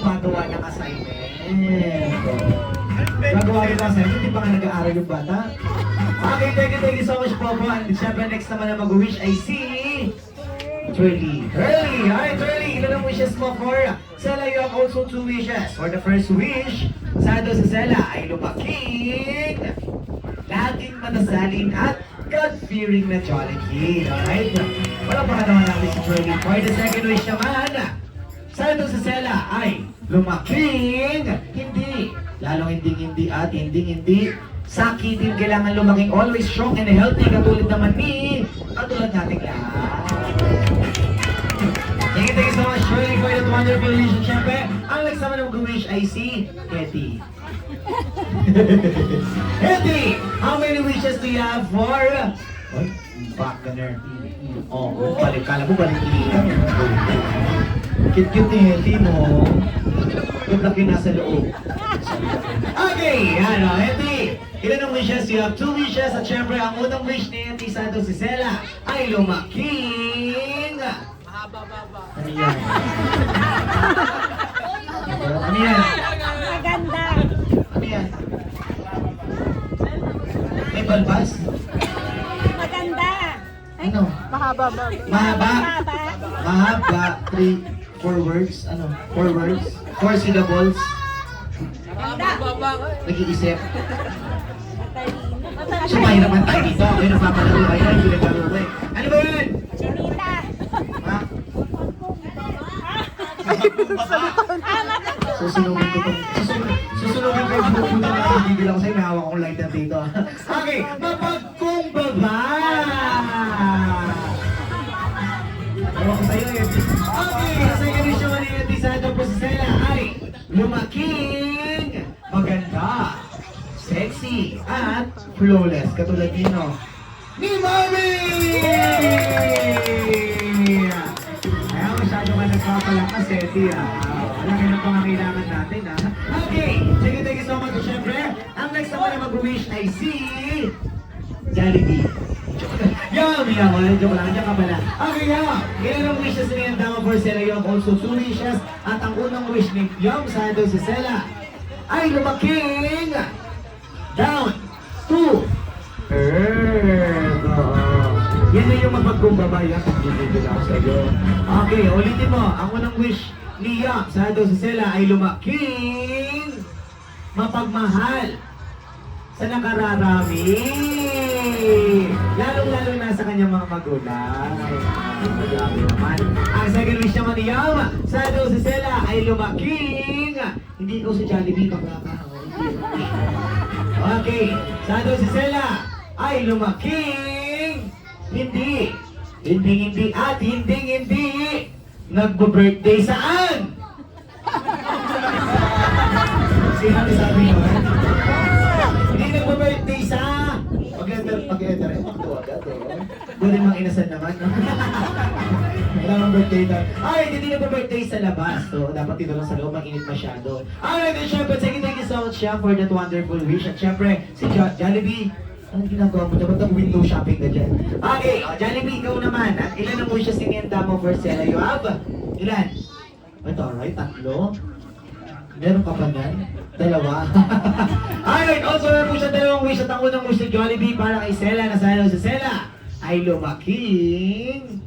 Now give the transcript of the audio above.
gumagawa ng assignment. Gagawa rin ng assignment, hindi pa nga nag-aaral yung bata. Okay, thank you so much po po. And syempre, next naman na mag-wish ay si... Turley. Turley! Hi, Turley! Ilan ang wishes mo for Sela? You have also 2 wishes. For the first wish, sana sa Sela ay lumaking, laging matasalin at God-fearing na Jolly Kid. Alright? Wala pa naman natin si Turley. For the second wish naman, sana sa Sela ay lumaking, hindi, lalong hindi at hindi sakitin. Kailangan lumaking always strong and healthy katulad naman ni katulad nating lahat. Thank you so much, Shirley, for that wonderful wish. Siyempre, ang next naman ng wish ay si Hetty. Hetty, how many wishes do you have for... Ay, back gunner. Oh, balik. Kala mo balik liyan. Cute-cute ni Hetty, no? Good luck yun nasa loob. Okay, ano, Hetty. Ilan ang wishes? You have 2 wishes. At syempre, ang unang wish ni Hetty Santos si Sela ay lumaking... Ano yan? Ano yan? Maganda. Ano yan? May balbas? Maganda. Ano? Mahaba ba? Mahaba? Mahaba. 3, 4 words? Ano? 4 words? 4 syllables? Nag-iisip? Sumay naman tayo dito. Ako yung napapalaro kayo. Hindi naglalaro kayo. Ano ba yun? Chinita. Ha? Susunugin ko itong... Susunugin ko yung pupunta na bibigil ako sa'yo. May hawak akong lighter dito. Okay, mapagkumbaba! Hawak ko sa'yo eh. Okay, second wish naman ni Hetty Santos po si Sela ay lumaking, maganda, sexy, at flawless. Katulad nino ni Mami! Kaya masyado ka nagpapalakas, Hetty, ah. Wala ka na pangangailangan natin, ah. Okay, sige, thank you so much. Siyempre, ang next naman na mag-wish ay si... Jollibee. Yum! Joke lang, diyan ka pala. Okay, Yum! Ilan ang wishes ni Yandama for Sela? You have also 2 wishes. At ang unang wish ni Yum Santos si Sela ay lumaking down to earth. Yan na yung mapagkumbaba. Yan, pag-ibigil ako sa iyo. Okay, ulitin mo. Ang unang wish ni Yum Santos si Sela ay lumaking mapagmahal sa nakararami. Lalong-lalo na sa kanyang mga magulang. Grabe naman. Ang second wish naman ni Yum Santos si Sela ay lumaking. Hindi ikaw si Jollibee, pagkakahawin. Okay, Santos si Sela ay lumaking. Hindi at hindi nagbo-birthday saan? Sino sabi mo? Hindi nagbo-birthday sa... Pag-enter eh, magdawa agad eh. Doon mang inasan naman, no? Wala mang birthday na. Ay, hindi nagbo-birthday sa labas. So, dapat dito lang sa loob, mag-init masyado. Alright, and syempre, thank you so much siya for that wonderful wish. At syempre, si Jollibee, anong ginagawa mo dyan? Ba't nag-window shopping ka dyan? Okay, Jollibee, ikaw naman. At ilan ang wishes siniyanda mo for Sela? You have? Ilan? Ito, alright, 3. Meron ka pa yan? 2. Alright, also meron po siya 2 wish. At ang unang wish ni Jollibee para kay Sela na sana si Sela ay lumaking